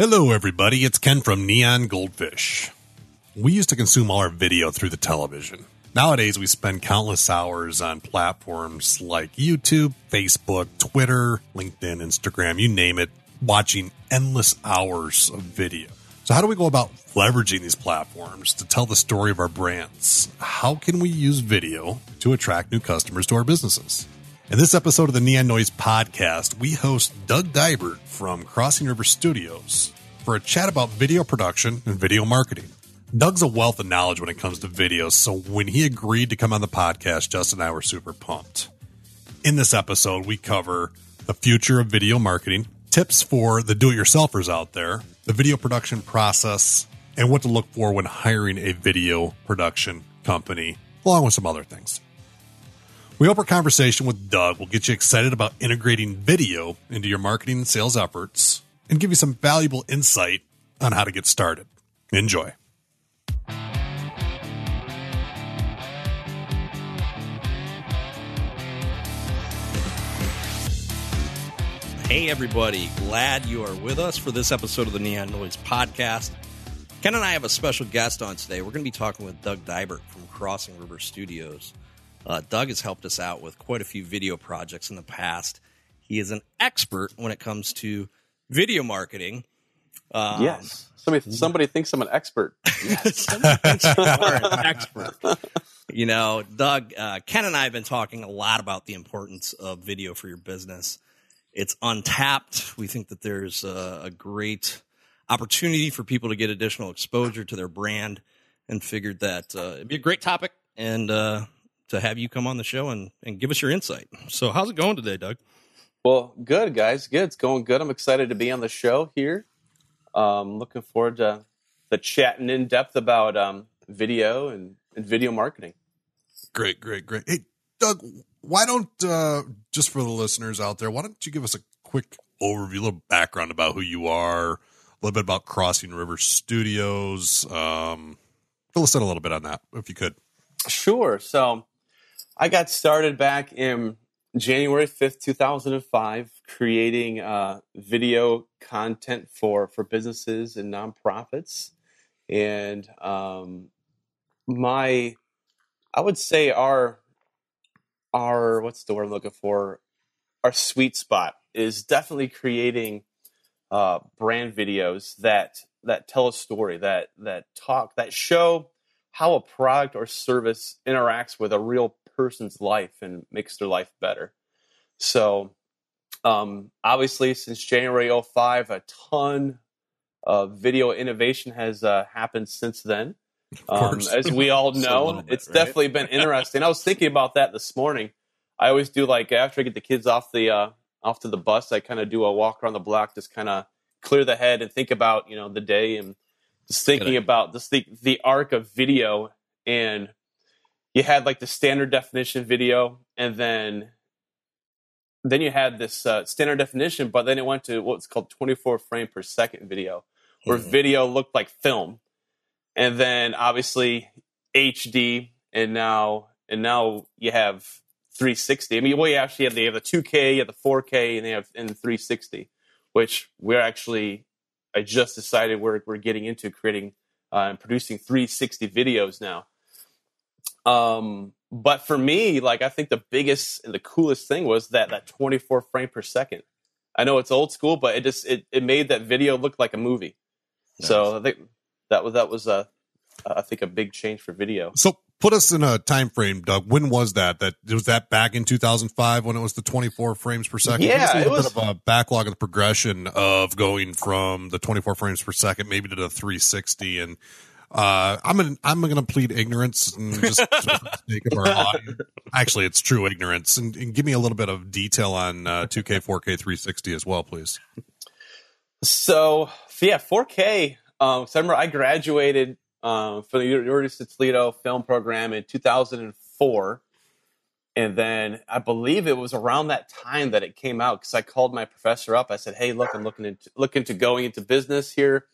Hello, everybody. It's Ken from Neon Goldfish. We used to consume all our video through the television. Nowadays, we spend countless hours on platforms like YouTube, Facebook, Twitter, LinkedIn, Instagram, you name it, watching endless hours of video. So how do we go about leveraging these platforms to tell the story of our brands? How can we use video to attract new customers to our businesses? In this episode of the Neon Noise podcast, we host Doug Dibert from Crossing River Studios for a chat about video production and video marketing. Doug's a wealth of knowledge when it comes to video, so when he agreed to come on the podcast, Justin and I were super pumped. In this episode, we cover the future of video marketing, tips for the do-it-yourselfers out there, the video production process, and what to look for when hiring a video production company, along with some other things. We hope our conversation with Doug will get you excited about integrating video into your marketing and sales efforts and give you some valuable insight on how to get started. Enjoy. Hey, everybody. Glad you are with us for this episode of the Neon Noise podcast. Ken and I have a special guest on today. We're going to be talking with Doug Dibert from Crossing River Studios. Doug has helped us out with quite a few video projects in the past. He is an expert when it comes to video marketing. Yes. Somebody thinks I'm an expert. Yes. Somebody thinks you are an expert. You know, Doug, Ken and I have been talking a lot about the importance of video for your business. It's untapped. We think that there's a great opportunity for people to get additional exposure to their brand, and figured that it'd be a great topic and to have you come on the show and give us your insight. So how's it going today, Doug? Well, good, guys. Good. It's going good. I'm excited to be on the show here. Looking forward to the chatting in depth about video and video marketing. Great. Hey, Doug, why don't, just for the listeners out there, why don't you give us a quick overview, a little background about who you are, a little bit about Crossing River Studios. Fill us in a little bit on that, if you could. Sure. So I got started back in January 5th, 2005, creating video content for businesses and nonprofits. And I would say our what's the word I'm looking for? Our sweet spot is definitely creating brand videos that tell a story, that show how a product or service interacts with a real person's life and makes their life better. So obviously, since January 2005, a ton of video innovation has happened since then. As we all know, it's definitely been interesting. I was thinking about that this morning. I always do, like, after I get the kids off to the bus, I kind of do a walk around the block, just kind of clear the head and think about, the day, and just thinking about the arc of video. And you had like the standard definition video, and then you had this standard definition, but then it went to what's called 24 frame per second video, where video looked like film. And then obviously HD, and now you have 360. I mean, well, they have the 2K, you have the 4K, and they have in 360, which I just decided we're getting into creating and producing 360 videos now. But for me, like, I think the biggest and the coolest thing was that 24 frame per second. I know it's old school, but it made that video look like a movie. Nice. So I think that was I think a big change for video. So put us in a time frame, Doug. When was that? Was that back in 2005 when it was the 24 frames per second? Yeah, it was a bit of a backlog of the progression of going from the 24 frames per second maybe to the 360. And I'm gonna plead ignorance and just for the sake of our audience. Actually, it's true ignorance. And give me a little bit of detail on 2K, 4K, 360 as well, please. So yeah, 4K. So I remember I graduated from the University of Toledo film program in 2004. And then I believe it was around that time that it came out, because I called my professor up. I said, hey, look, I'm looking into going into business here.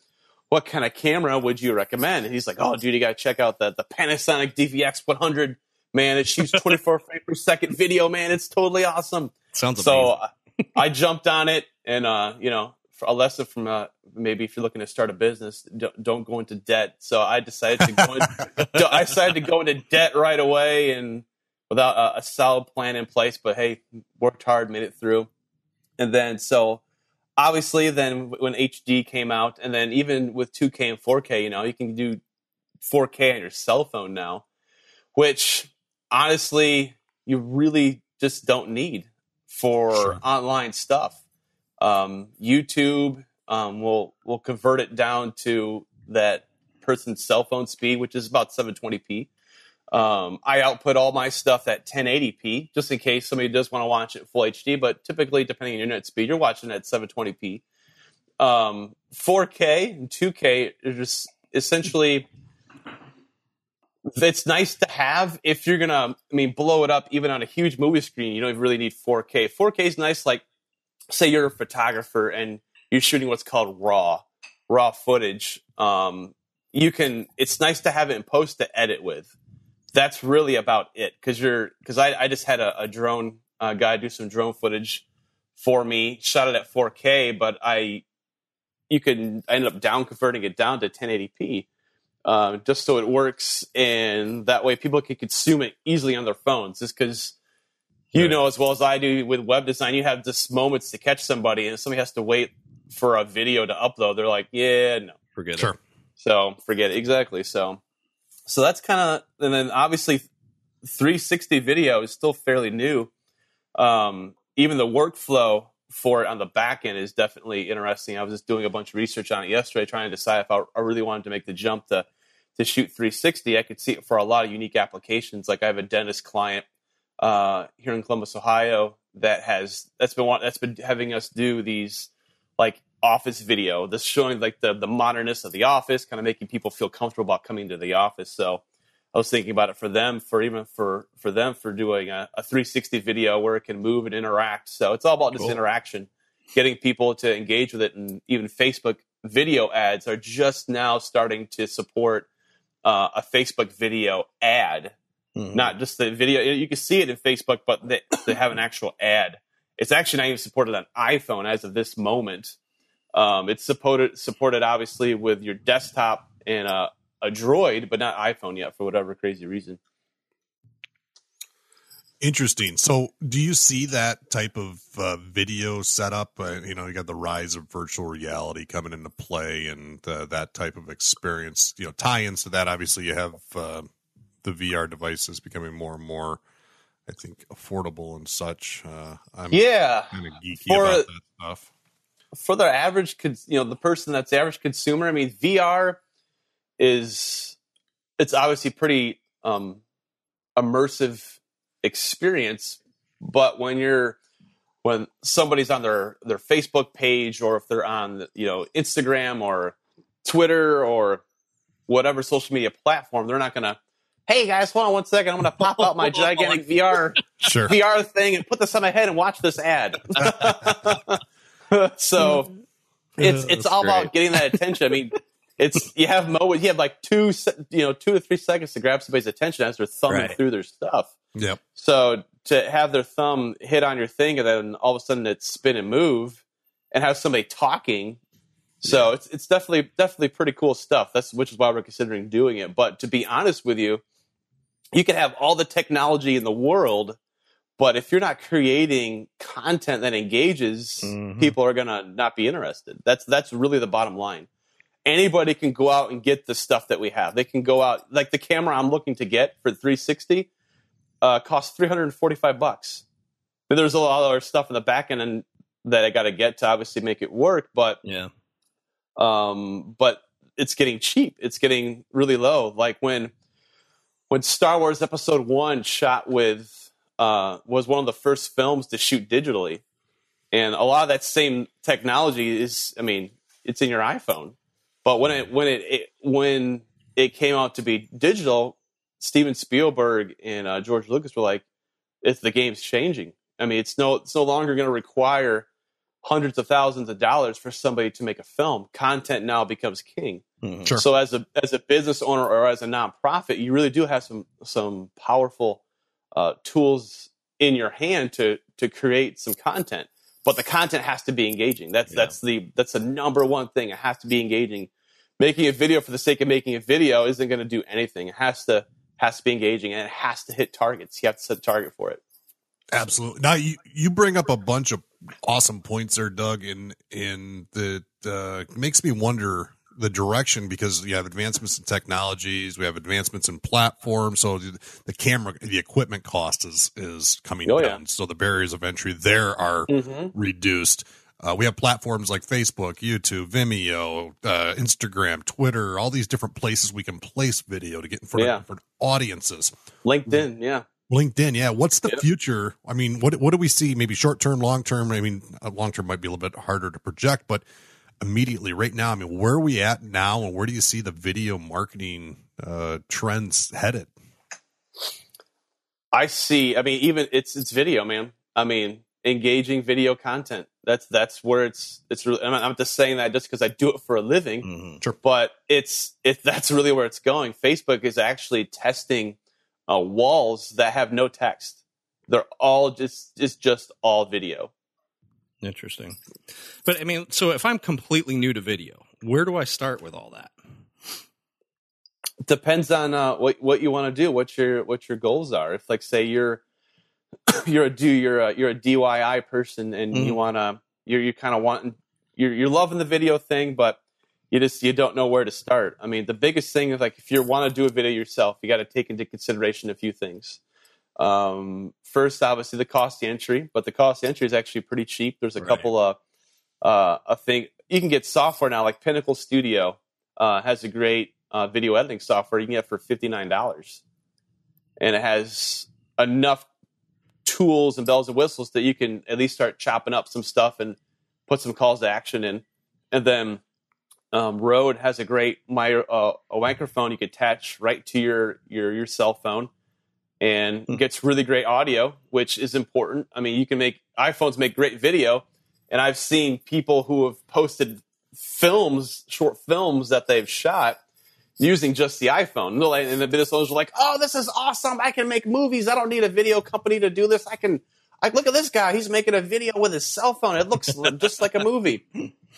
What kind of camera would you recommend? And he's like, oh, dude, you got to check out the Panasonic DVX 100. Man, it shoots 24 frames per second video, man. It's totally awesome. Sounds amazing. So I jumped on it and, a lesson from maybe if you're looking to start a business, don't go into debt. So I decided to go into debt right away and without a solid plan in place. But hey, worked hard, made it through. And then so obviously then when HD came out, and then even with 2K and 4K, you can do 4K on your cell phone now, which honestly you really just don't need for online stuff. YouTube will convert it down to that person's cell phone speed, which is about 720p. I output all my stuff at 1080p, just in case somebody does want to watch it full HD. But typically, depending on your internet speed, you're watching at 720p. 4K and 2K are just essentially. It's nice to have if you're gonna, blow it up even on a huge movie screen. You don't really need 4K. 4K is nice, like say you're a photographer and you're shooting what's called raw footage. It's nice to have it in post to edit with. That's really about it. Because I just had a drone guy do some drone footage for me, shot it at 4K, but I ended up down converting it down to 1080p. Just so it works, and that way people can consume it easily on their phones. Just because you know as well as I do with web design, you have just moments to catch somebody, and if somebody has to wait for a video to upload, they're like, yeah, no. Forget it. So forget it. Exactly. So that's kind of, and then obviously 360 video is still fairly new. Even the workflow for it on the back end is definitely interesting. I was just doing a bunch of research on it yesterday, trying to decide if I really wanted to make the jump to shoot 360. I could see it for a lot of unique applications. Like I have a dentist client here in Columbus, Ohio, that's been having us do these like office video, this showing like the modernness of the office, kind of making people feel comfortable about coming to the office. So I was thinking about it for them, for doing a 360 video where it can move and interact. So it's all about just interaction, getting people to engage with it. And even Facebook video ads are just now starting to support a Facebook video ad, not just the video. You can see it in Facebook, but they have an actual ad. It's actually not even supported on iPhone as of this moment. It's supported obviously with your desktop and a Droid, but not iPhone yet for whatever crazy reason. Interesting. So do you see that type of video setup? You got the rise of virtual reality coming into play and that type of experience, tie-ins to that. Obviously you have the VR devices becoming more and more, I think, affordable and such. I'm kind of geeky about that stuff. For the average, the person that's the average consumer, VR it's obviously pretty immersive experience, but when somebody's on their Facebook page, or if they're on Instagram or Twitter or whatever social media platform, they're not gonna, hey guys, hold on 1 second, I'm gonna pop out my gigantic VR thing and put this on my head and watch this ad. So it's all about getting that attention. You have like 2 to 3 seconds to grab somebody's attention as they're thumbing through their stuff. Yep. So to have their thumb hit on your thing and then all of a sudden it spin and move and have somebody talking. So it's definitely pretty cool stuff. Which is why we're considering doing it. But to be honest with you, you can have all the technology in the world, but if you're not creating content that engages, people are going to not be interested. That's really the bottom line. Anybody can go out and get the stuff that we have. They can go out, like the camera I'm looking to get for 360 costs $345. And there's a lot of other stuff in the back end and that I got to get to obviously make it work. But but it's getting cheap. It's getting really low. Like when Star Wars Episode 1 shot with was one of the first films to shoot digitally, and a lot of that same technology is, it's in your iPhone. But when it came out to be digital, Steven Spielberg and George Lucas were like, the game's changing. It's no longer going to require hundreds of thousands of dollars for somebody to make a film. Content now becomes king. Sure. So as a business owner or as a nonprofit, you really do have some powerful tools in your hand to create some content. but the content has to be engaging. That's the number one thing. It has to be engaging. Making a video for the sake of making a video isn't going to do anything. It has to be engaging, and it has to hit targets. You have to set a target for it. Absolutely. Now you bring up a bunch of awesome points there, Doug, and that makes me wonder the direction, because you have advancements in technologies, we have advancements in platforms, so the equipment cost is coming down, so the barriers of entry there are reduced. We have platforms like Facebook, YouTube, Vimeo, Instagram, Twitter, all these different places we can place video to get in front of different audiences. LinkedIn, yeah. What's the future? I mean, what do we see? Maybe short term, long term. I mean, long term might be a little bit harder to project, but immediately right now, I mean, where are we at now, and where do you see the video marketing trends headed? I mean, even it's video, man. I mean, engaging video content. That's where it's really, I'm just saying that just because I do it for a living, Sure. But that's really where it's going. Facebook is actually testing walls that have no text. They're all just all video. Interesting. But I mean, so if I'm completely new to video, where do I start with all that? Depends on what you want to do, what your goals are. If, like, say you're a DIY person and you wanna you're kind of wanting you're loving the video thing, but you don't know where to start. I mean, the biggest thing is, like, if you want to do a video yourself, you got to take into consideration a few things. First, obviously, the cost of entry, but the cost of entry is actually pretty cheap. There's a couple of thing you can get software now, like Pinnacle Studio has a great video editing software you can get for $59, and it has enough tools and bells and whistles that you can at least start chopping up some stuff and put some calls to action in. And then Rode has a great a microphone you can attach right to your cell phone, and gets really great audio, which is important. I mean, iPhones make great video, and I've seen people who have posted short films that they've shot using just the iPhone. And the business owners are like, "Oh, this is awesome! I can make movies. I don't need a video company to do this. I look at this guy. He's making a video with his cell phone. It looks just like a movie."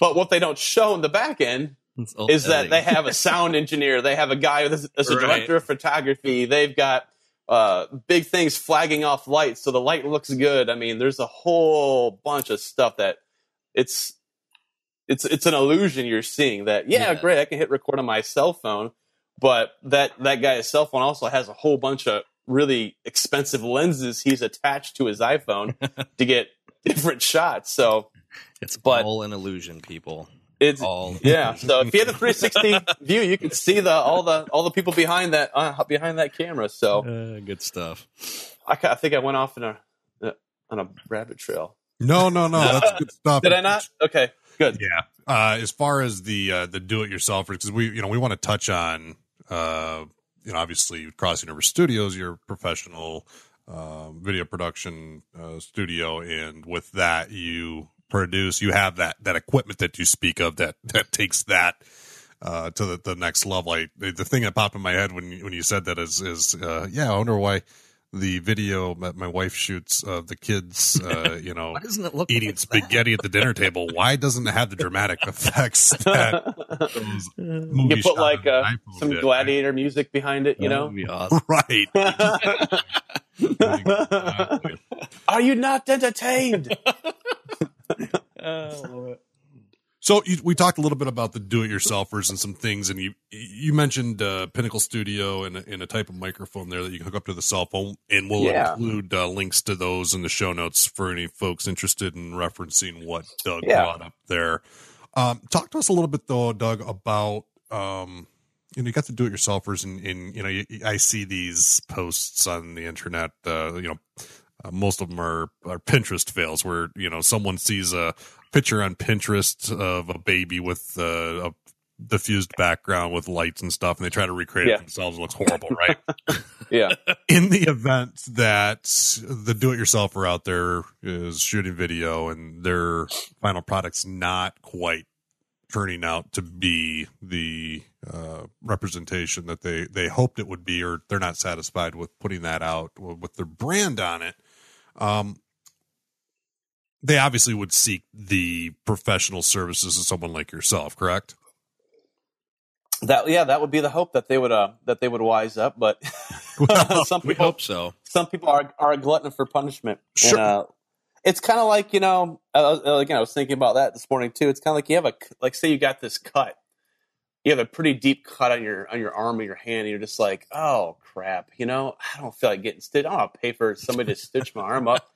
But what they don't show in the back end is that they have a sound engineer. They have a guy as a director of photography. They've got big things flagging off lights so the light looks good. I mean, there's a whole bunch of stuff that it's an illusion you're seeing that, great, I can hit record on my cell phone, but that guy's cell phone also has a whole bunch of really expensive lenses he's attached to his iPhone to get different shots. So it's all an illusion, people. It's all So if you had a 360 view, you could see all the people behind that camera. So good stuff. I think I went off on a rabbit trail. No, that's good stuff. Did I not? Okay, good. Yeah. As far as the do-it-yourselfers, because we want to touch on obviously Crossing Over Studios, your professional video production studio, and with that you have that equipment that you speak of that takes that to the next level. The thing that popped in my head when you said that is I wonder why the video that my wife shoots of the kids why doesn't it look eating like spaghetti at the dinner table, why doesn't it have the dramatic effects that those movies you put like some did, gladiator music behind it, That would be awesome. right? Are you not entertained? So we talked a little bit about the do-it-yourselfers and some things, and you mentioned Pinnacle Studio and a type of microphone there that you can hook up to the cell phone, and we'll include links to those in the show notes for any folks interested in referencing what Doug brought up there. Talk to us a little bit, though, Doug, about you got the do-it-yourselfers, and I see these posts on the internet. Most of them are Pinterest fails, where someone sees a picture on Pinterest of a baby with a diffused background with lights and stuff, and they try to recreate it themselves. It looks horrible, right? Yeah. In the event that the do-it-yourselfer out there is shooting video and their final product's not quite turning out to be the representation that they hoped it would be, or they're not satisfied with putting that out with their brand on it, they obviously would seek the professional services of someone like yourself, correct? That would be the hope, that they would wise up, but Well, some we people hope so. some people are a glutton for punishment. Sure. And, it's kind of like, again, I was thinking about that this morning too. It's kind of like you have say you got this cut. You have a pretty deep cut on your arm or your hand, and you're just like, oh crap, I don't feel like getting stitched. I don't want to pay for somebody to stitch my arm up.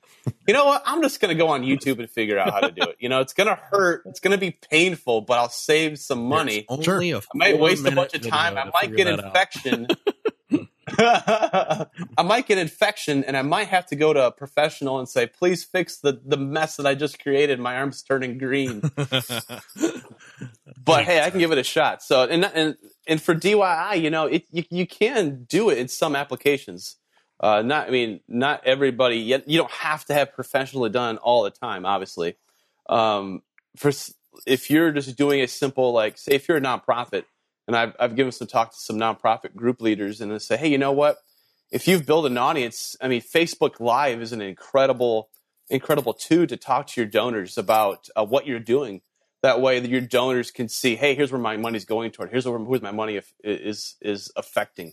You know what? I'm just going to go on YouTube and figure out how to do it. It's going to hurt. It's going to be painful, but I'll save some money. Only I might waste a bunch of time. I might get infection. I might get infection, and I might have to go to a professional and say, please fix the mess that I just created. My arm's turning green. But hey, I can give it a shot. So, and for DIY, you can do it in some applications. Not everybody. Yet you don't have to have professionally done all the time. Obviously, if you're just doing a simple, say if you're a nonprofit, and I've given some talk to some nonprofit group leaders, and they say, hey, you know what? If you've built an audience, Facebook Live is an incredible tool to talk to your donors about what you're doing. That way, your donors can see, hey, here's where my money's going toward. Here's where my money is affecting.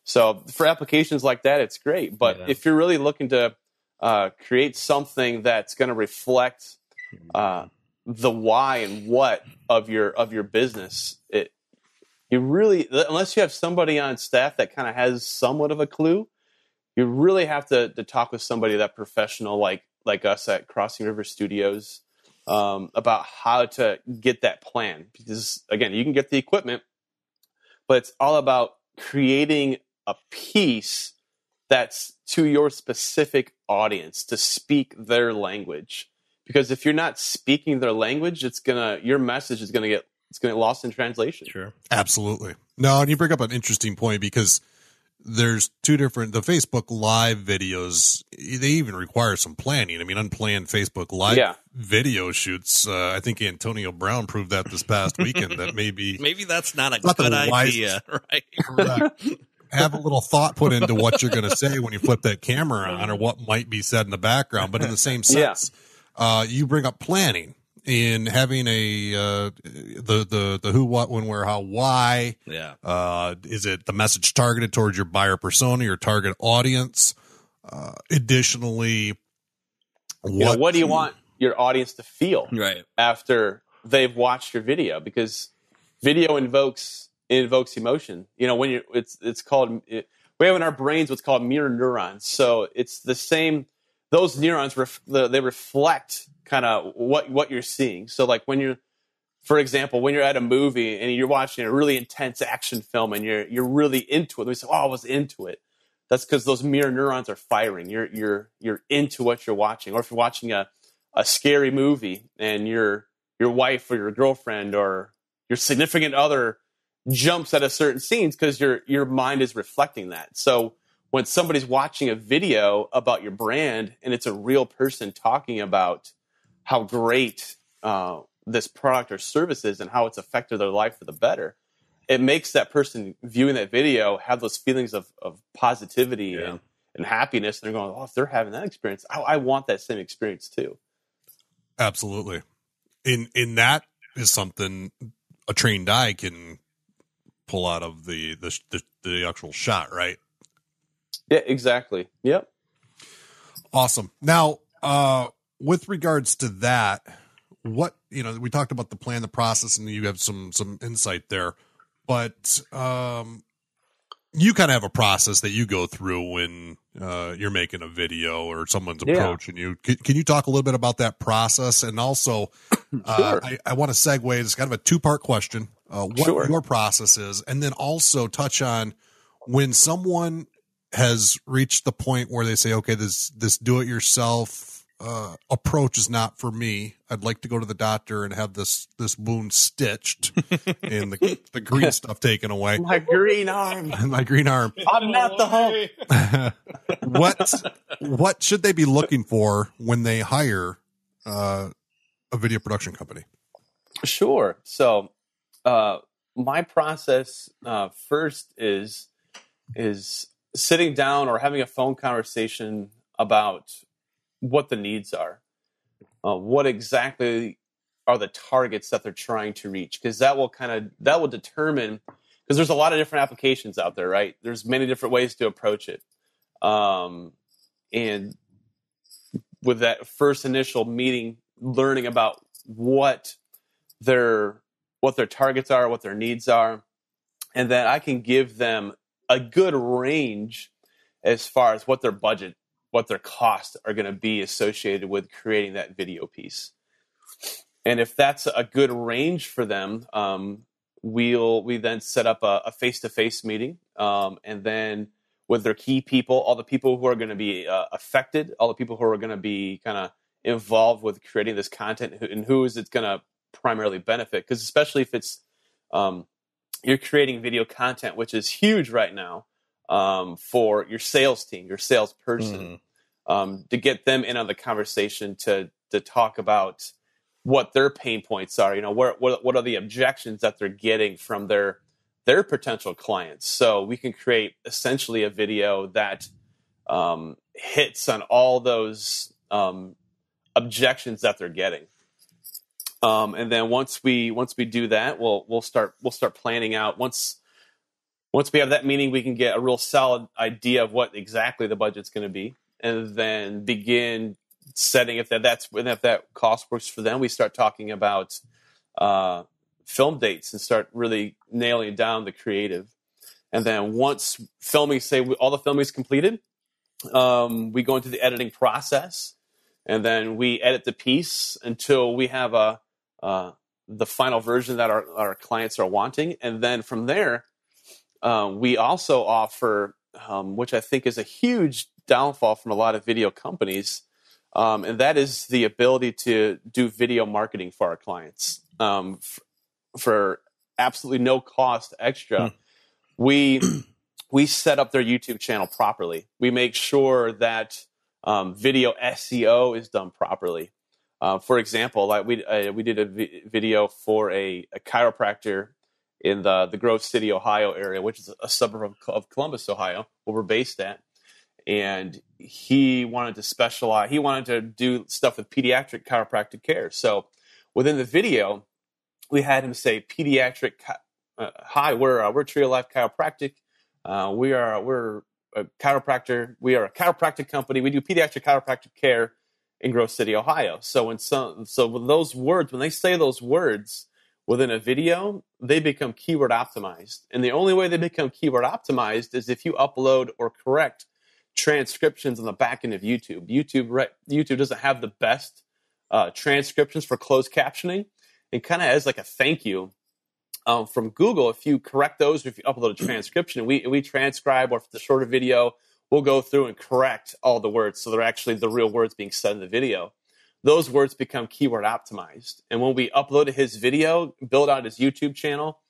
So for applications like that, it's great. But if you're really looking to create something that's going to reflect the why and what of your business, you really, unless you have somebody on staff that kind of has somewhat of a clue, you really have to talk with somebody that professional like us at Crossing River Studios about how to get that plan. Because again, you can get the equipment, but it's all about creating a piece that's to your specific audience, to speak their language. Because if you're not speaking their language, your message is gonna get lost in translation. Sure. Absolutely. No, and you bring up an interesting point, because there's the Facebook Live videos, they even require some planning. Unplanned Facebook Live video shoots. I think Antonio Brown proved that this past weekend, that maybe that's not a good idea, right? Correct. Have a little thought put into what you're going to say when you flip that camera on, or what might be said in the background. But in the same sense, you bring up planning in having the who, what, when, where, how, why. Yeah. Is it the message targeted towards your buyer persona, your target audience? Additionally, what do you want your audience to feel after they've watched your video? Because video invokes emotion. When it's called, we have in our brains what's called mirror neurons. So it's the same. Those neurons they reflect kind of what you're seeing. So for example, when you're at a movie and you're watching a really intense action film and you're really into it, we say, "Oh, I was into it." That's because those mirror neurons are firing. You're into what you're watching. Or if you're watching a scary movie and your wife or your girlfriend or your significant other jumps at a certain scenes, because your mind is reflecting that. So when somebody's watching a video about your brand and it's a real person talking about how great this product or service is and how it's affected their life for the better, it makes that person viewing that video have those feelings of positivity and happiness. And they're going, oh, if they're having that experience, I want that same experience too. Absolutely. In that is something a trained eye can pull out of the actual shot, right? Yeah, exactly. Yep. Awesome. Now, with regards to that, what, we talked about the plan, the process, and you have some insight there, but you kind of have a process that you go through when you're making a video or someone's approaching you. Can you talk a little bit about that process? And also, Sure. I want to segue. It's kind of a two-part question. What your process is, and then also touch on when someone has reached the point where they say, okay, this do-it-yourself approach is not for me. I'd like to go to the doctor and have this wound stitched and the green stuff taken away. My green arm. My green arm. I'm not the Hulk. What should they be looking for when they hire a video production company? Sure. So my process first is sitting down or having a phone conversation about what the needs are. what exactly are the targets that they're trying to reach, because that will determine, because there's a lot of different applications out there, right? There's many different ways to approach it. And with that first initial meeting, learning about what their targets are, what their needs are, and then I can give them a good range as far as what their budget, what their costs are going to be associated with creating that video piece. And if that's a good range for them, we then set up a face-to-face meeting, and then with their key people, all the people who are going to be affected, all the people who are going to be kind of involved with creating this content, and who is it going to primarily benefit? Because especially if it's you're creating video content, which is huge right now, for your sales team, your salesperson, to get them in on the conversation to talk about what their pain points are. What are the objections that they're getting from their potential clients? So we can create essentially a video that hits on all those objections that they're getting. And then once we do that, we'll start planning out. Once we have that meeting, we can get a real solid idea of what exactly the budget's going to be, and then begin setting if that cost works for them. We start talking about film dates and start really nailing down the creative. And then once all the filming is completed, we go into the editing process, and then we edit the piece until we have the final version that our clients are wanting. And then from there, we also offer, which I think is a huge downfall from a lot of video companies, and that is the ability to do video marketing for our clients for absolutely no cost extra. We set up their YouTube channel properly. We make sure that video SEO is done properly. For example, like we did a video for a chiropractor in the Grove City, Ohio area, which is a suburb of Columbus, Ohio, where we're based at. And he wanted to specialize. He wanted to do stuff with pediatric chiropractic care. So within the video, we had him say, "Pediatric, hi, we're Tree of Life Chiropractic. We're a chiropractor. We are a chiropractic company. We do pediatric chiropractic care in Grove City, Ohio." So with those words, when they say those words within a video, they become keyword optimized. And the only way they become keyword optimized is if you upload or correct transcriptions on the back end of YouTube. YouTube doesn't have the best transcriptions for closed captioning. And kind of as like a thank you from Google, if you correct those, or if you upload a transcription, we transcribe, or if it's a shorter video, we'll go through and correct all the words so they're actually the real words being said in the video. Those words become keyword optimized. And when we uploaded his video, built out his YouTube channel,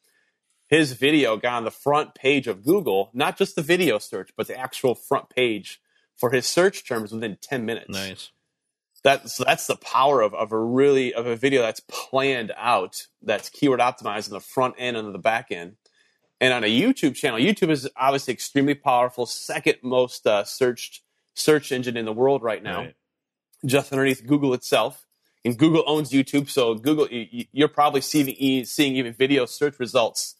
his video got on the front page of Google, not just the video search, but the actual front page for his search terms within 10 minutes. Nice. That's the power of a video that's planned out, that's keyword optimized on the front end and on the back end. And on a YouTube channel, YouTube is obviously extremely powerful, second most searched search engine in the world right now, right, just underneath Google itself. And Google owns YouTube, so Google, you're probably seeing even video search results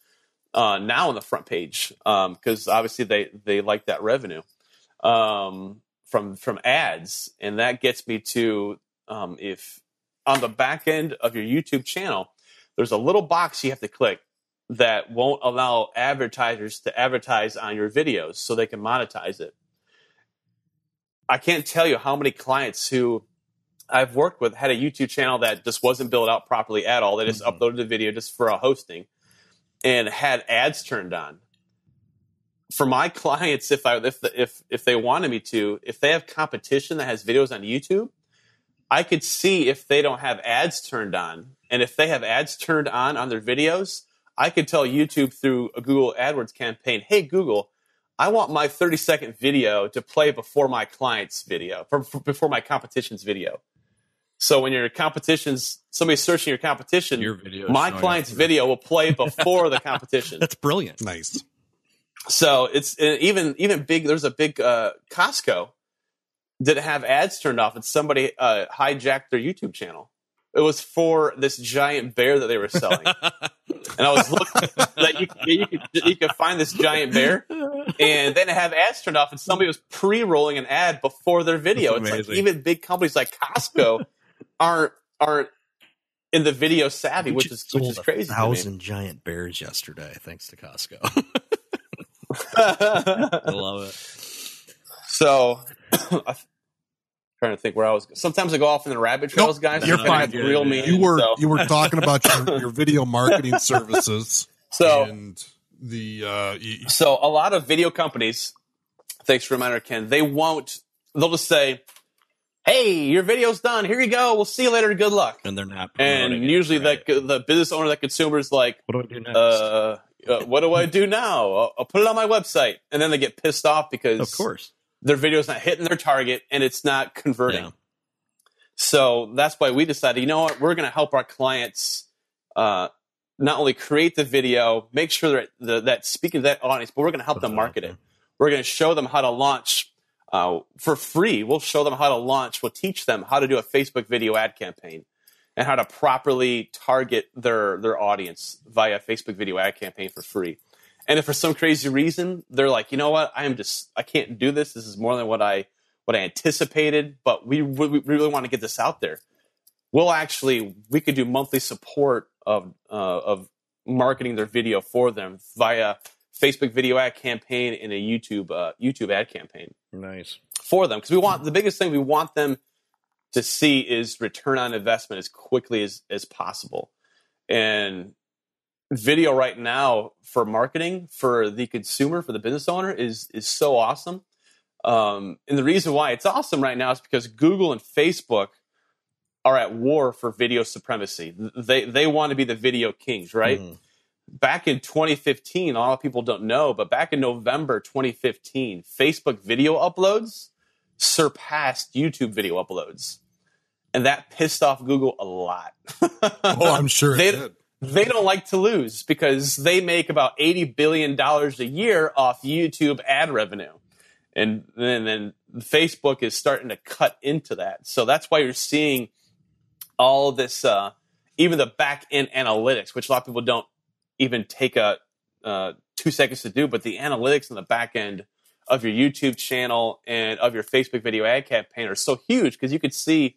now on the front page, because obviously they like that revenue from ads. And that gets me to, if on the back end of your YouTube channel, there's a little box you have to click that won't allow advertisers to advertise on your videos so they can monetize it. I can't tell you how many clients who I've worked with had a YouTube channel that just wasn't built out properly at all. They just uploaded the video just for a hosting and had ads turned on. For my clients, if they wanted me to, if they have competition that has videos on YouTube, I could see if they don't have ads turned on. And if they have ads turned on their videos, I could tell YouTube through a Google AdWords campaign, "Hey, Google, I want my 30-second video to play before my client's video, before my competition's video." So when your somebody's searching your competition, my client's video will play before the competition. That's brilliant. Nice. So it's even big. There's a big Costco didn't have ads turned off, and somebody hijacked their YouTube channel. It was for this giant bear that they were selling. And I was looking that you could find this giant bear, and then have ads turned off, and somebody was pre-rolling an ad before their video. It's like even big companies like Costco aren't in the video savvy, which is crazy. 1,000 giant bears yesterday, thanks to Costco. I love it. So, I'm trying to think where I was. Sometimes I go off in the rabbit trails, guys. You're fine. Real mean. You were talking about your video marketing services. So, and the so a lot of video companies, thanks for the reminder, Ken, they'll just say, hey, your video's done. Here you go. We'll see you later. Good luck. And they're not. And usually the business owner, that consumer is like, what do I do next? what do I do now? I'll put it on my website. And then they get pissed off because of course their video's not hitting their target and it's not converting. Yeah. So that's why we decided, you know what, we're going to help our clients not only create the video, make sure that speaking to that audience, but we're going to help them market it. We're going to show them how to launch for free. We'll show them how to launch. We'll teach them how to do a Facebook video ad campaign and how to properly target their audience via Facebook video ad campaign for free. And if for some crazy reason they're like, you know what, I can't do this. This is more than what I anticipated, but we really want to get this out there. We could do monthly support of marketing their video for them via Facebook video ad campaign and a YouTube ad campaign. Nice. For them, because the biggest thing we want them to see is return on investment as quickly as possible. And video right now for marketing, for the consumer, for the business owner is so awesome. And the reason why it's awesome right now is because Google and Facebook are at war for video supremacy. They want to be the video kings, right? Mm-hmm. Back in 2015, a lot of people don't know, but back in November 2015, Facebook video uploads surpassed YouTube video uploads. And that pissed off Google a lot. Oh, I'm sure it did. They don't like to lose because they make about $80 billion a year off YouTube ad revenue. And then Facebook is starting to cut into that. So that's why you're seeing all of this, even the back-end analytics, which a lot of people don't even take 2 seconds to do, but the analytics in the back end of your YouTube channel and of your Facebook video ad campaign are so huge because you could see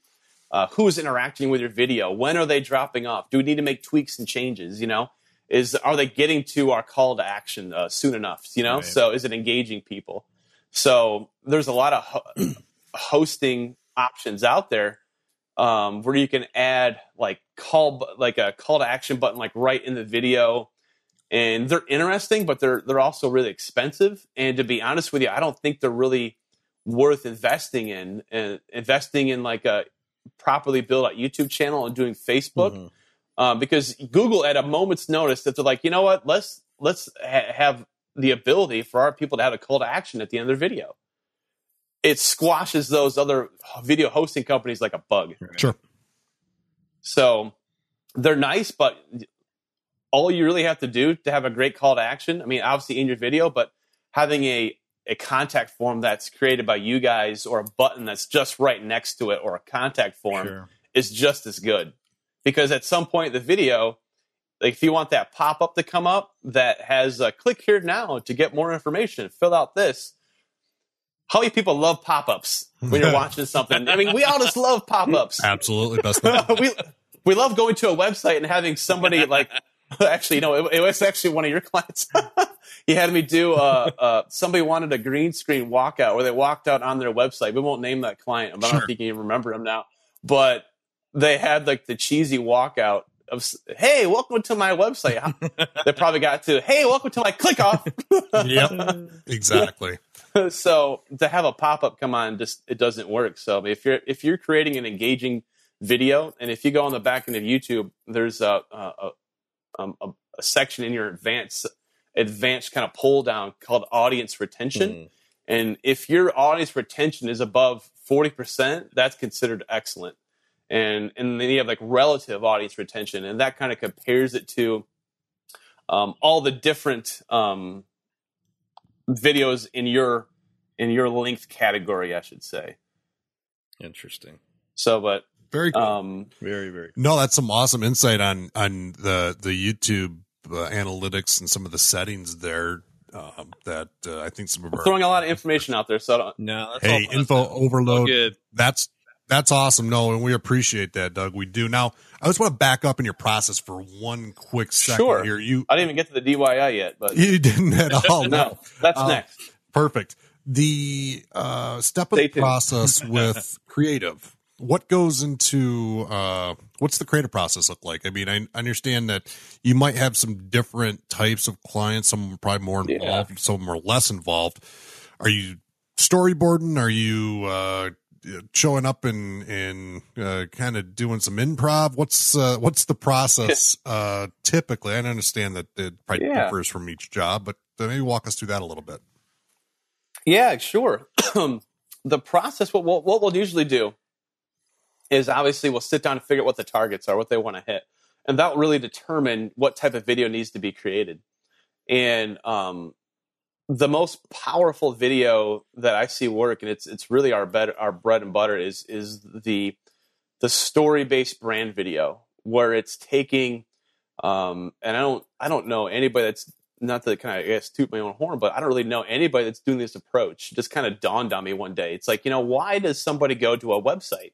who's interacting with your video. When are they dropping off? Do we need to make tweaks and changes? Are they getting to our call to action soon enough? Right. So is it engaging people? So there's a lot of hosting options out there where you can add a call to action button right in the video, and they're interesting, but they're also really expensive. And to be honest with you, I don't think they're really worth investing in. A properly built out YouTube channel and doing Facebook, because Google at a moment's notice that they're like, you know what, let's have the ability for our people to have a call to action at the end of their video. It squashes those other video hosting companies like a bug. Sure. So they're nice, but all you really have to do to have a great call to action, I mean, obviously in your video, but having a contact form that's created by you guys, or a button that's just right next to it, or a contact form is just as good. Because at some point in the video, if you want that pop-up to come up that has click here now to get more information, fill out this. How many people love pop-ups when you're watching something? I mean, we all just love pop-ups. Absolutely. Best we love going to a website and having somebody actually, no, it was actually one of your clients. He had me do somebody wanted a green screen walkout where they walked out on their website. We won't name that client, but I don't think you can remember him now. But they had the cheesy walkout of, hey, welcome to my website. They probably got to, hey, welcome to my click off. Yep, exactly. So to have a pop-up come on, it doesn't work. So if you're creating an engaging video, and if you go on the back end of YouTube, there's a section in your advanced kind of pull down called audience retention. And if your audience retention is above 40%, that's considered excellent. And then you have relative audience retention, and that kind of compares it to all the different videos in your length category, I should say. Interesting. So, but very cool. Very, very cool. No, that's some awesome insight on the YouTube analytics and some of the settings there. That I think some of our throwing a lot of information out there. So no, that's hey, info overload. Good. That's awesome. No, and we appreciate that, Doug. We do. Now, I just want to back up in your process for one quick second here. I didn't even get to the DIY yet, but you didn't at all. No, that's next. Perfect. The step of the process with creative. What goes into what's the creative process look like? I mean, I understand that you might have some different types of clients. Some are probably more involved, some are less involved. Are you storyboarding? Are you showing up and kind of doing some improv? What's the process typically? I understand that it probably differs from each job, but maybe walk us through that a little bit. Yeah, sure. The process, what we'll usually do is obviously we'll sit down and figure out what the targets are, what they want to hit. And that will really determine what type of video needs to be created. And the most powerful video that I see work, and it's really our bread and butter, is the story-based brand video, where it's taking and I don't know anybody that's, not to kind of, I guess, toot my own horn, but I don't really know anybody that's doing this approach. It just kind of dawned on me one day. It's like, why does somebody go to a website?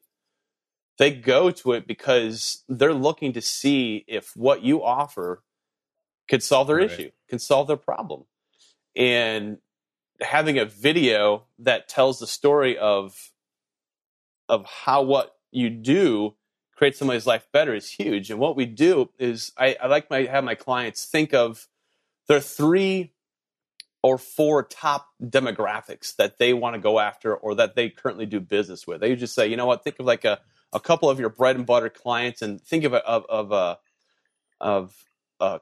They go to it because they're looking to see if what you offer could solve their issue, can solve their problem. And having a video that tells the story of how what you do creates somebody's life better is huge. And what we do is I like have my clients think of their 3 or 4 top demographics that they want to go after or that they currently do business with. They just say, you know what, think of like a couple of your bread and butter clients, and think of a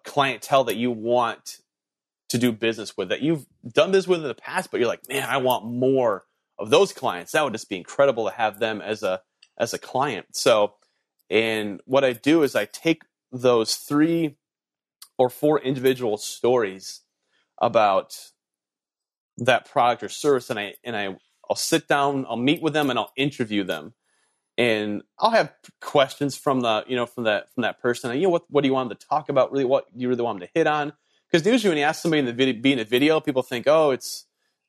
clientele that you want to do business with, that you've done business with in the past, but you're like, man, I want more of those clients. That would just be incredible to have them as a client. So, and what I do is I take those 3 or 4 individual stories about that product or service, and I'll sit down, I'll meet with them, and I'll interview them. And I'll have questions from from that person. What do you want them to talk about? Really, what you really want them to hit on? Because usually when you ask somebody in the video, people think, they're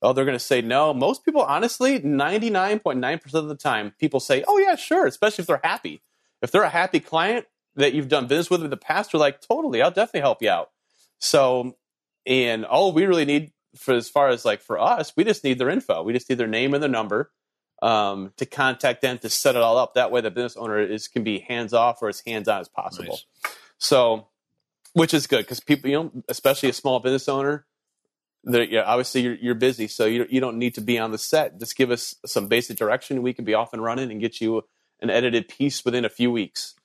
going to say no. Most people, honestly, 99.9% of the time, people say, oh yeah, sure. Especially if they're happy. If they're a happy client that you've done business with in the past, they're like, totally, I'll definitely help you out. So, and all we really need for us, we just need their info. We just need their name and their number. To contact them to set it all up. That way the business owner can be hands off or as hands on as possible. Nice. So, which is good because people, especially a small business owner, obviously you're busy, so you don't need to be on the set. Just give us some basic direction. We can be off and running and get you an edited piece within a few weeks.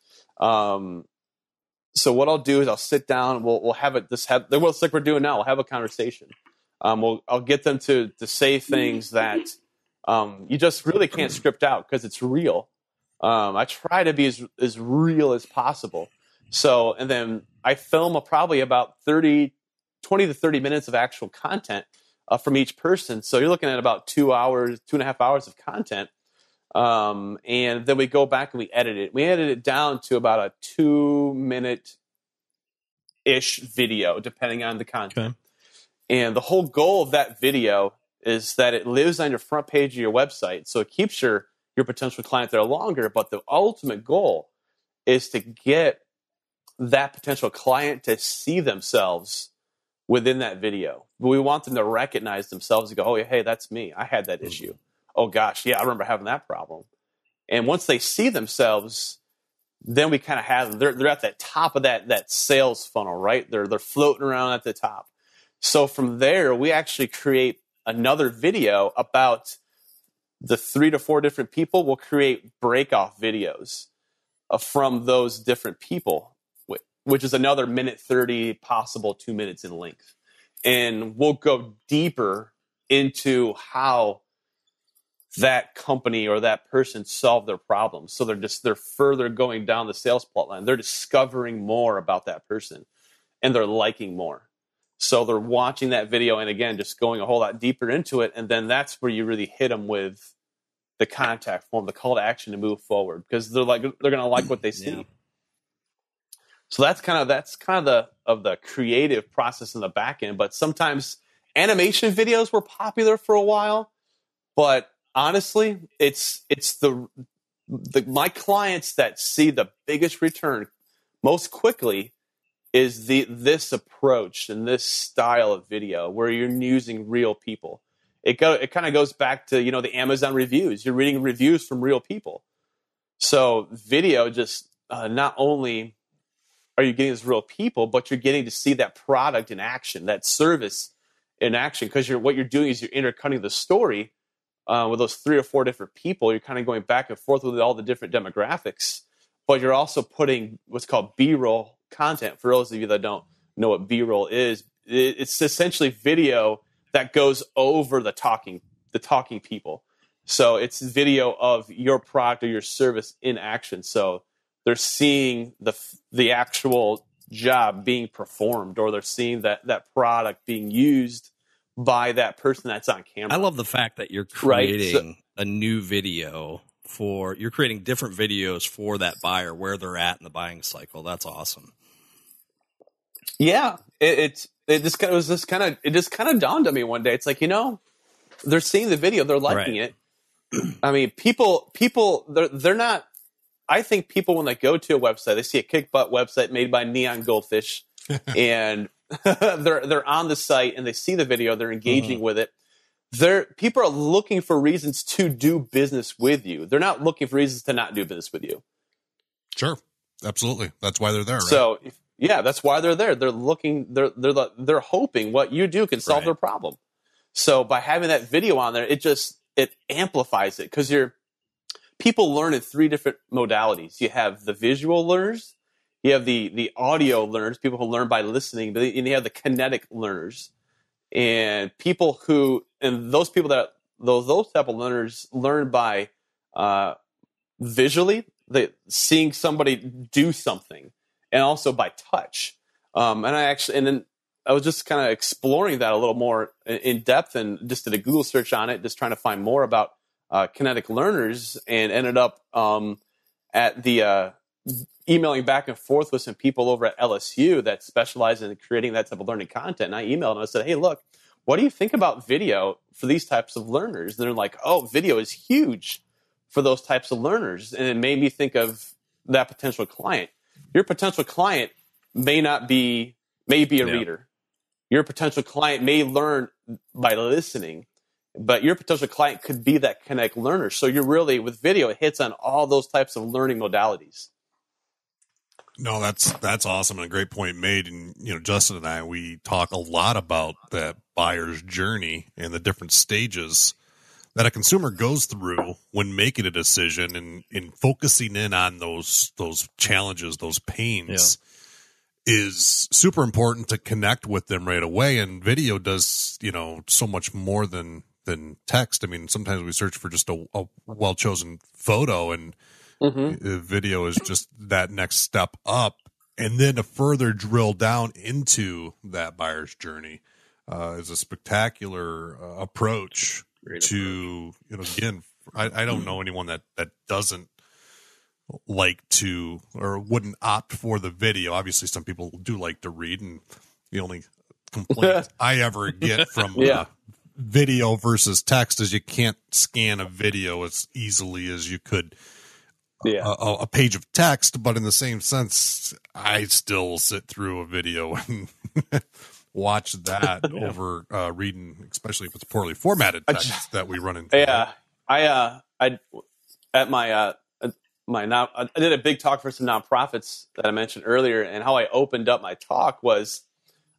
So what I'll do is I'll sit down. We'll have it. It's like we're doing now. We'll have a conversation. I'll get them to say things that you just really can't script out because it's real. I try to be as real as possible. So, and then I film probably about 20 to 30 minutes of actual content from each person. So you're looking at about 2.5 hours of content. And then we go back and we edit it. We edit it down to about a 2-minute-ish video, depending on the content. Okay. And the whole goal of that video is that it lives on your front page of your website. So it keeps your potential client there longer. But the ultimate goal is to get that potential client to see themselves within that video. We want them to recognize themselves and go, oh, hey, that's me. I had that issue. Oh, gosh, yeah, I remember having that problem. And once they see themselves, then we kind of have them. They're at the top of that sales funnel, right? They're floating around at the top. So from there, we actually create another video about the 3 to 4 different people. We'll create break-off videos from those different people, which is another 1:30, possible 2 minutes in length. And we'll go deeper into how that company or that person solved their problems. So they're further going down the sales plot line. They're discovering more about that person, and they're liking more. So they're watching that video and, again, just going a whole lot deeper into it. And then that's where you really hit them with the contact form, the call to action to move forward, because they're going to like what they see. Yeah. So that's kind of the creative process in the back end. But sometimes animation videos were popular for a while, but honestly, it's my clients that see the biggest return most quickly is this approach and this style of video where you're using real people. It kind of goes back to, the Amazon reviews. You're reading reviews from real people. So video just not only are you getting as real people, but you're getting to see that product in action, that service in action, because what you're doing is you're intercutting the story with those 3 or 4 different people. You're kind of going back and forth with all the different demographics, but you're also putting what's called B-roll content. For those of you that don't know what B-roll is, it's essentially video that goes over the talking people. So it's video of your product or your service in action. So they're seeing the actual job being performed, or they're seeing that product being used by that person that's on camera. I love the fact that you're creating a new video you're creating different videos for that buyer where they're at in the buying cycle. That's awesome. Yeah, it just kind of dawned on me one day. It's like, they're seeing the video, they're liking it. I mean, people, they're not. I think people, when they go to a website, they see a kick butt website made by Neon Goldfish, and they're on the site and they see the video, they're engaging with it. People are looking for reasons to do business with you. They're not looking for reasons to not do business with you. Sure, absolutely. That's why they're there, right? So, yeah, that's why they're there. They're looking. They're hoping what you do can solve their problem. So by having that video on there, it amplifies it, because people learn in 3 different modalities. You have the visual learners, you have the audio learners, people who learn by listening, and you have the kinetic learners. And those type of learners learn by visually, seeing somebody do something, and also by touch. And then I was just kind of exploring that a little more in depth, and just did a Google search on it, just trying to find more about kinetic learners, and ended up at the emailing back and forth with some people over at LSU that specialize in creating that type of learning content. And I emailed and I said, hey, look, what do you think about video for these types of learners? And they're like, oh, video is huge for those types of learners. And it made me think of that potential client. Your potential client may be a reader. Your potential client may learn by listening, but your potential client could be that kinetic learner. So you're really, with video, it hits on all those types of learning modalities. No, that's awesome, and a great point made. And Justin and I, we talk a lot about that buyer's journey and the different stages that a consumer goes through when making a decision, and in focusing in on those challenges, those pains, is super important to connect with them right away. And video does so much more than text. I mean, sometimes we search for just a well-chosen photo, and video is just that next step up. And then to further drill down into that buyer's journey is a spectacular approach to, again, I don't know anyone that doesn't like to, or wouldn't opt for the video. Obviously, some people do like to read, and the only complaint I ever get from video versus text is you can't scan a video as easily as you could a page of text. But in the same sense, I still sit through a video and watch that over reading, especially if it's poorly formatted text that we run into. Yeah, I did a big talk for some nonprofits that I mentioned earlier, and how I opened up my talk was,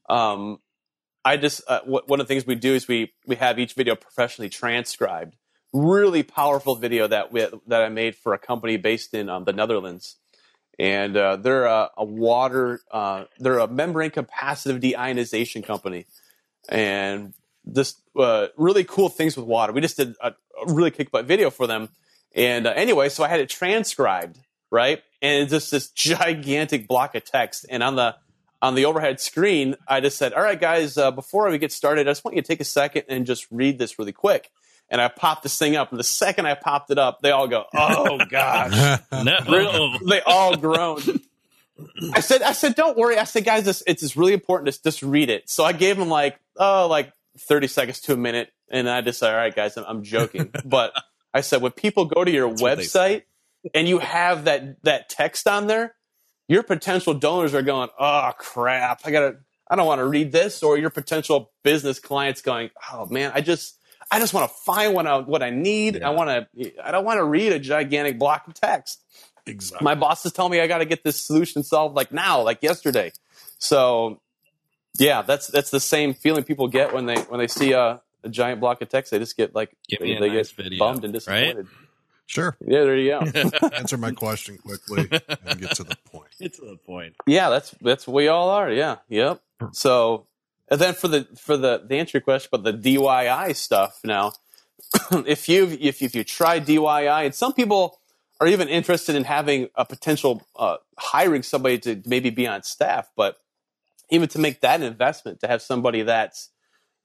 one of the things we do is we have each video professionally transcribed. Really powerful video that I made for a company based in the Netherlands, and they're a membrane capacitive deionization company, and just really cool things with water. We just did a really kick butt video for them. And anyway, so I had it transcribed, right? And it's just this gigantic block of text. And on the overhead screen, I just said, all right, guys, before we get started, I just want you to take a second and just read this really quick. and I popped this thing up. And the second I popped it up, they all go, "Oh gosh!" No. They all groaned. I said, "Don't worry." I said, "Guys, it's just really important to just read it." So I gave them like 30 seconds to a minute, and I just said, "All right, guys, I'm joking." But I said, when people go to your website and you have that text on there, your potential donors are going, "Oh crap, I don't want to read this," or your potential business clients going, "Oh man, I just want to find what I need. Yeah. I don't want to read a gigantic block of text." Exactly. My boss is telling me I got to get this solution solved like now, like yesterday. So yeah, that's the same feeling people get when they see a giant block of text. They just get like they get bummed and disappointed. Right? Sure. Yeah, there you go. Answer my question quickly and get to the point. Get to the point. Yeah, that's what we all are. Yeah. Yep. So, and then for the answer your question about the DIY stuff now, if you try DIY, and some people are even interested in having a potential hiring somebody to maybe be on staff, but even to make that an investment, to have somebody that's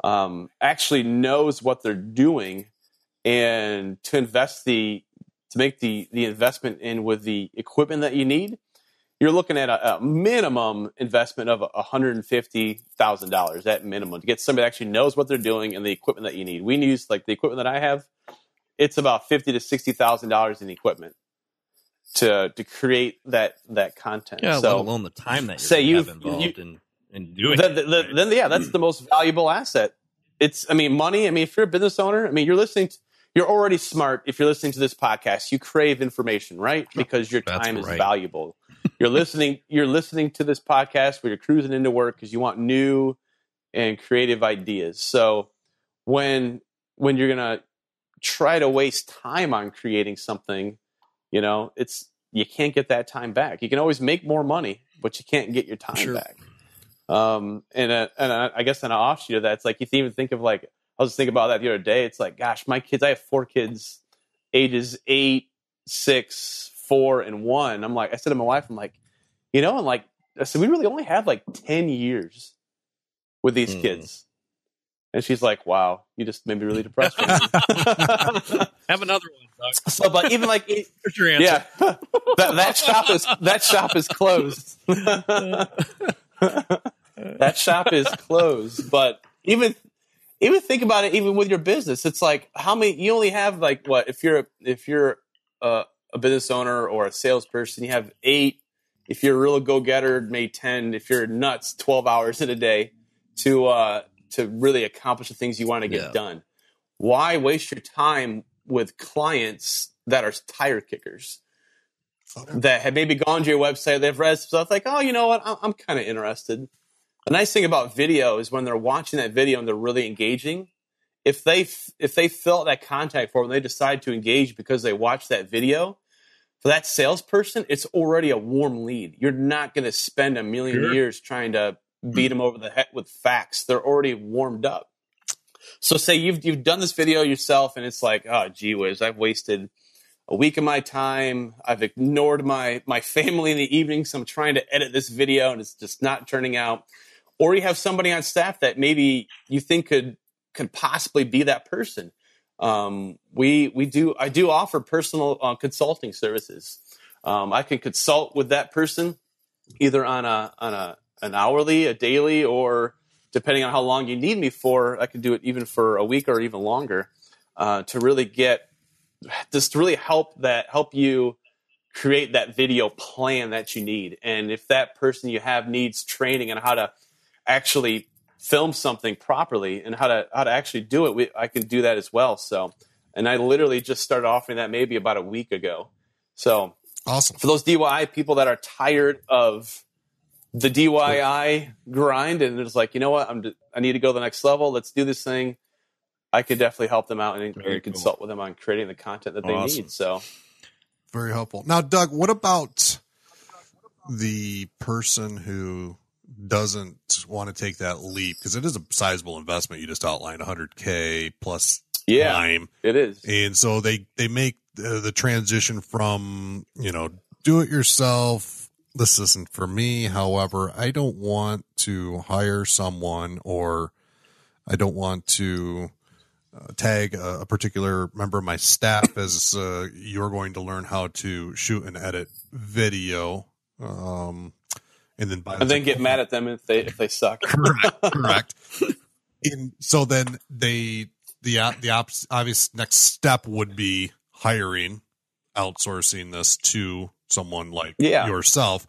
actually knows what they're doing, and to make the investment in with the equipment that you need, you're looking at a minimum investment of $150,000 at minimum to get somebody that actually knows what they're doing and the equipment that you need. We use like the equipment that I have. It's about $50,000 to $60,000 in equipment to create that content. Yeah, so, let alone the time that you have involved in doing it. Then that's the most valuable asset. Money. If you're a business owner, you're already smart. If you're listening to this podcast, you crave information, right? Because your time is valuable. You're listening to this podcast where you're cruising into work because you want new and creative ideas. So when you're gonna try to waste time on creating something, you can't get that time back. You can always make more money, but you can't get your time back. And I guess an offshoot of that, it's like you can even think of like, I was just thinking about that the other day. It's like, gosh, my kids, I have 4 kids, ages 8, 6, 4, and 1. I said to my wife, I said, we really only have like 10 years with these kids. And she's like, wow, you just made me really depressed. Have another one, Doug. So, but even like, what's your answer? Yeah, that shop is closed. That shop is closed. But even think about it. Even with your business, it's like how many you only have. Like what if you're a business owner or a salesperson, you have 8. If you're a real go-getter, maybe 10. If you're nuts, 12 hours in a day to really accomplish the things you want to get done. Why waste your time with clients that are tire kickers that have maybe gone to your website, they've read stuff like, oh, you know what, I'm kind of interested. The nice thing about video is when they're watching that video and they're really engaging, if they fill out that contact form and they decide to engage because they watched that video, for that salesperson, it's already a warm lead. You're not going to spend a million years trying to beat them over the head with facts. They're already warmed up. So say you've done this video yourself and it's like, oh, gee whiz, I've wasted a week of my time. I've ignored my family in the evenings. I'm trying to edit this video and it's just not turning out. Or you have somebody on staff that maybe you think could possibly be that person. I do offer personal consulting services. I can consult with that person either on an hourly, a daily, or depending on how long you need me for, I can do it even for a week or even longer to really help you create that video plan that you need. And if that person you have needs training on how to actually film something properly and how to actually do it, I can do that as well. So, and I literally just started offering that maybe about a week ago. So awesome. For those DIY people that are tired of the DIY grind and it's like, you know what, I need to go to the next level. Let's do this thing. I could definitely help them out and consult with them on creating the content that they need. So very helpful. Now, Doug, what about the person who doesn't want to take that leap? Because it is a sizable investment. You just outlined $100K plus time. It is. And so they make the transition from, do it yourself. This isn't for me. However, I don't want to hire someone, or I don't want to tag a particular member of my staff as you're going to learn how to shoot and edit video, and then get mad at them if they suck. Correct. And so then the obvious next step would be outsourcing this to someone like yourself.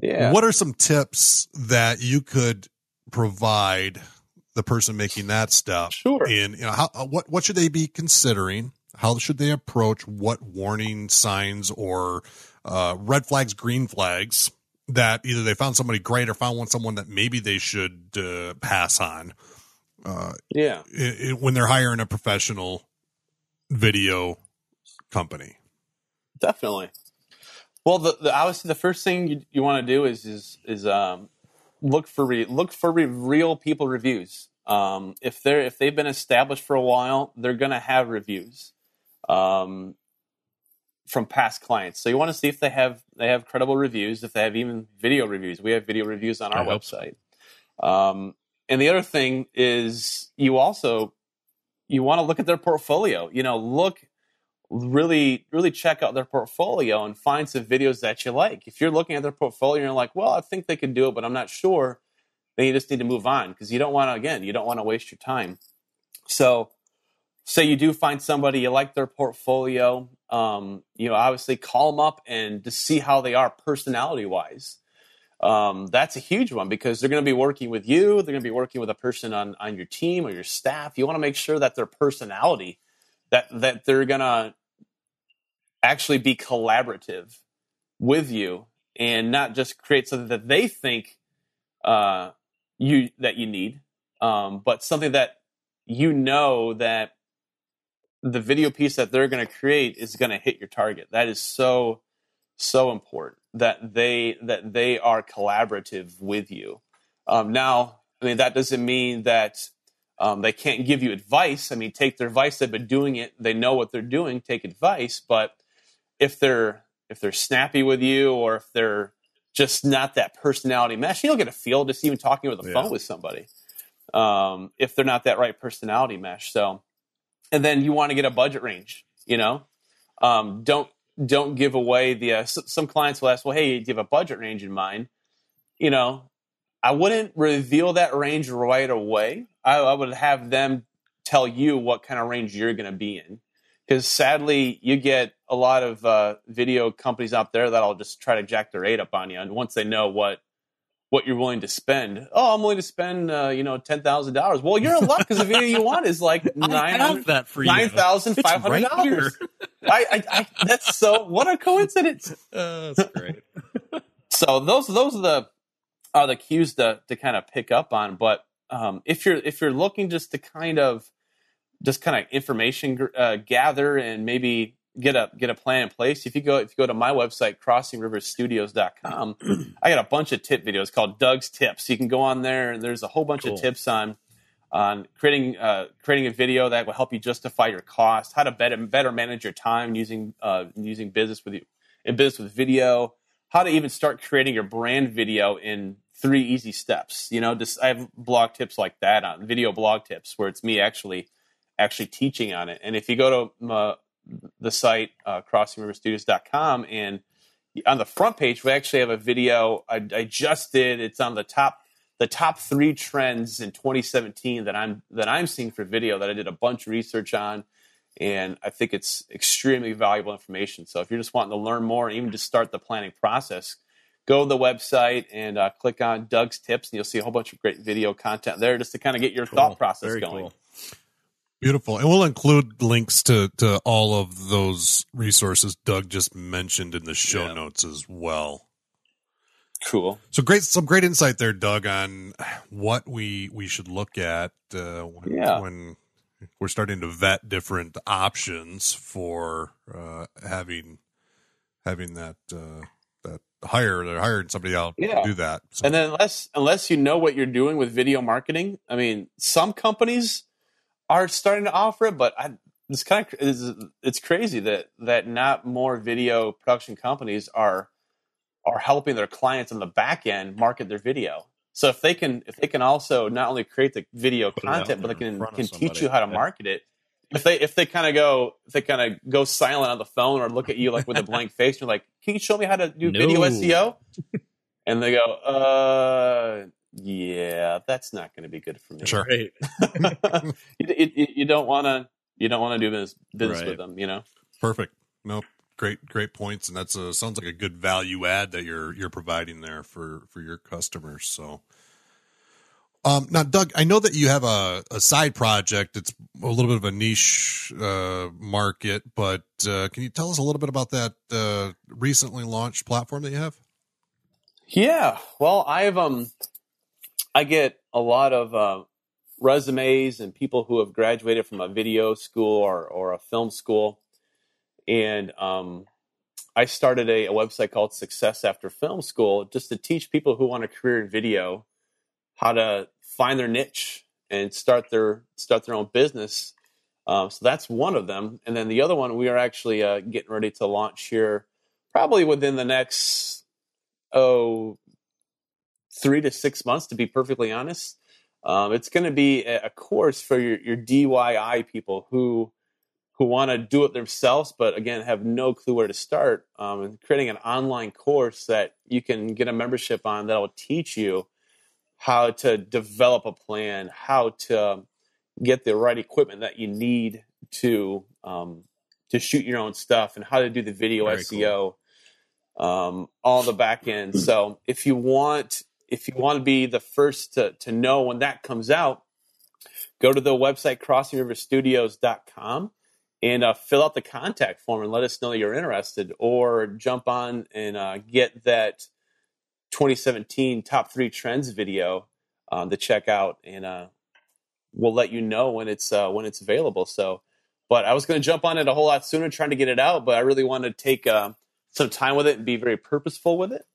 Yeah. What are some tips that you could provide the person making that step? Sure. In what should they be considering? How should they approach? What warning signs or red flags, green flags that either they found somebody great or found someone that maybe they should pass on? When they're hiring a professional video company. Definitely. Well, obviously the first thing you want to do is look for real people reviews. If they've been established for a while, they're going to have reviews from past clients. So you want to see if they have credible reviews, if they have even video reviews. We have video reviews on our website. And the other thing is you want to look at their portfolio. Really check out their portfolio and find some videos that you like. If you're looking at their portfolio and you're like, well, I think they can do it, but I'm not sure, then you just need to move on because you don't want to waste your time. So say you do find somebody, you like their portfolio, obviously call them up and to see how they are personality-wise. That's a huge one because they're going to be working with you. They're going to be working with a person on your team or your staff. You want to make sure that their personality, that they're going to actually be collaborative with you and not just create something that they think you need, but something that that the video piece that they're going to create is going to hit your target. That is so important that they are collaborative with you. Now, I mean, that doesn't mean that they can't give you advice. I mean, take their advice. They've been doing it. They know what they're doing. Take advice. But if they're snappy with you or if they're just not that personality mesh, you'll get a feel just even talking over the phone with somebody. If they're not that right personality mesh. So, and then you want to get a budget range, don't give away some clients will ask, well, hey, do you have a budget range in mind? I wouldn't reveal that range right away. I would have them tell you what kind of range you're going to be in. Because sadly, you get a lot of video companies out there that'll just try to jack their rate up on you. And once they know what you're willing to spend, I'm willing to spend $10,000. Well, you're in luck because the video you want is like $9,500. I that's so what a coincidence. That's great. So those are the cues to kind of pick up on. But if you're looking just to kind of information gather and maybe get a plan in place. If you go to my website, crossingriverstudios.com, I got a bunch of tip videos called Doug's Tips. You can go on there and there's a whole bunch of tips on creating a video that will help you justify your cost, how to better manage your time using business with video, how to even start creating your brand video in 3 easy steps. I have blog tips like that on video blog tips where it's me actually teaching on it. And if you go to the site, crossingriverstudios.com, and on the front page, we actually have a video I just did. It's on the top 3 trends in 2017 that I'm seeing for video that I did a bunch of research on. And I think it's extremely valuable information. So if you're just wanting to learn more, even just start the planning process, go to the website and click on Doug's Tips, and you'll see a whole bunch of great video content there just to kind of get your thought process Very going. Cool. Beautiful. And we'll include links to all of those resources Doug just mentioned in the show notes as well. Cool. So some great insight there, Doug, on what we should look at when we're starting to vet different options for having that hiring somebody out to do that. So. And then unless you know what you're doing with video marketing, I mean, some companies are starting to offer it, but it's crazy that not more video production companies are helping their clients on the back end market their video. So if they can also not only create the video Put it out content, but there they in can front of teach somebody. you how to market it. If they kind of go silent on the phone or look at you like with a blank face, you're like, "Can you show me how to do video SEO?" And they go, yeah, that's not going to be good for me. Sure. Right. You don't want to do business Right. with them, you know. Perfect. Nope. Great points, and that's sounds like a good value add that you're providing there for your customers. So, now, Doug, I know that you have a side project. It's a little bit of a niche market, but can you tell us a little bit about that recently launched platform that you have? Yeah, well, I get a lot of resumes and people who have graduated from a video school or a film school, and I started a website called Success After Film School just to teach people who want a career in video how to find their niche and start their own business. So that's one of them, and then the other one we are actually getting ready to launch here, probably within the next 3 to 6 months, to be perfectly honest. It's going to be a course for your DIY people who want to do it themselves, but again, have no clue where to start. And creating an online course that you can get a membership on that will teach you how to develop a plan, how to get the right equipment that you need to shoot your own stuff, and how to do the video Very SEO, all the back end. So if you want to be the first to know when that comes out, go to the website crossingriverstudios.com and fill out the contact form and let us know you're interested, or jump on and get that 2017 top 3 trends video to check out, and we'll let you know when it's available. So, but I was going to jump on it a whole lot sooner, trying to get it out, but I really wanted to take some time with it and be very purposeful with it.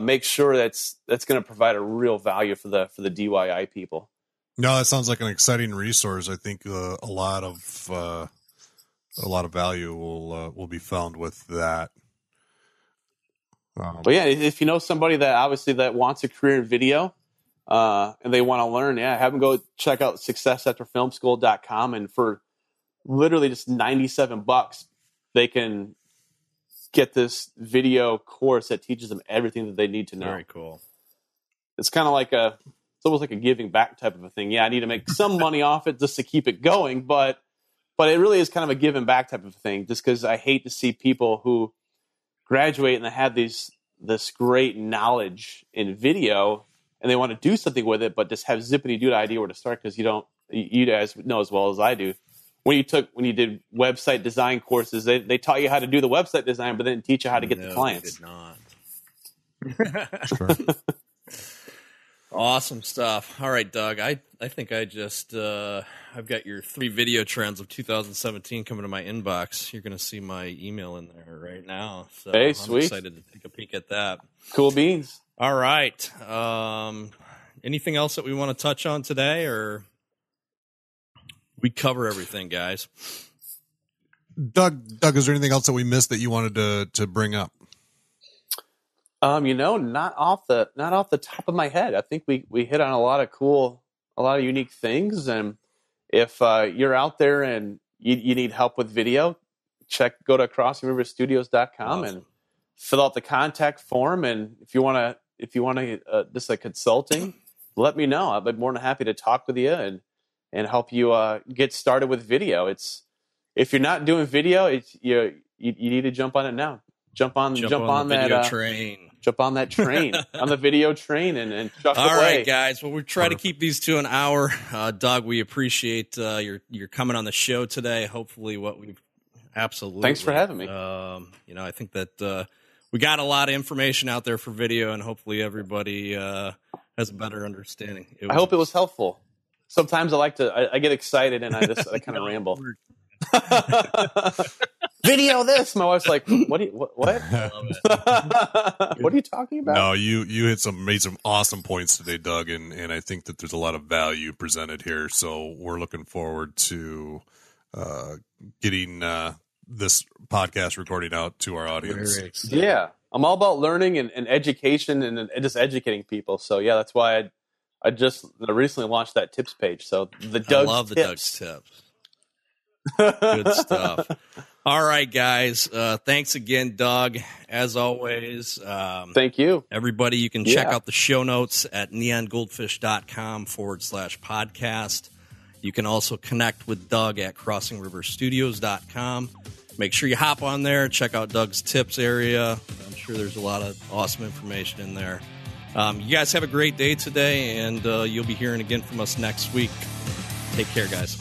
Make sure that's going to provide a real value for the DIY people. No, that sounds like an exciting resource. I think a lot of value will be found with that. But yeah, if you know somebody that wants a career in video and they want to learn, have them go check out successafterfilmschool.com, and for literally just $97, they can get this video course that teaches them everything that they need to know. Very cool. It's kind of like it's almost like a giving back type of a thing. Yeah, I need to make some money off it just to keep it going, but it really is kind of a giving back type of thing, just because I hate to see people who graduate and they have this great knowledge in video and they want to do something with it, but just have zippity-doo idea where to start, because you guys know as well as I do. When you did website design courses, they taught you how to do the website design, but they didn't teach you how to get the clients. They did not. Sure. Awesome stuff. All right, Doug. I think I just I've got your 3 video trends of 2017 coming to my inbox. You're going to see my email in there right now. So hey, I'm sweet. excited to take a peek at that. Cool beans. All right. Anything else that we want to touch on today, or we cover everything, guys? Doug, is there anything else that we missed that you wanted to bring up? Not off the top of my head. I think we hit on a lot of unique things. And if you're out there and you need help with video, go to crossingriverstudios.com and fill out the contact form. And if you want to just like consulting, let me know. I'd be more than happy to talk with you and help you get started with video. If you're not doing video, you need to jump on it now. Jump on that train. Jump on that train, on the video train, and chuck All away. right, guys. Well, we try to keep these to an hour. Doug, we appreciate your coming on the show today. Hopefully, absolutely. Thanks for having me. I think that we got a lot of information out there for video, and hopefully everybody has a better understanding. I hope it was helpful. Sometimes I get excited and I kind of ramble. Video this. My wife's like, what? I love it. What are you talking about? No, you made some awesome points today, Doug, and I think that there's a lot of value presented here. So we're looking forward to getting this podcast recording out to our audience. Yeah. I'm all about learning and education and just educating people. So yeah, that's why I just recently launched that tips page. So the Doug's I love the tips. Doug's tips. Good stuff. All right, guys. Thanks again, Doug. As always, thank you. Everybody, you can check out the show notes at neongoldfish.com/podcast. You can also connect with Doug at crossingriverstudios.com. Make sure you hop on there, check out Doug's tips area. I'm sure there's a lot of awesome information in there. You guys have a great day today, and you'll be hearing again from us next week. Take care, guys.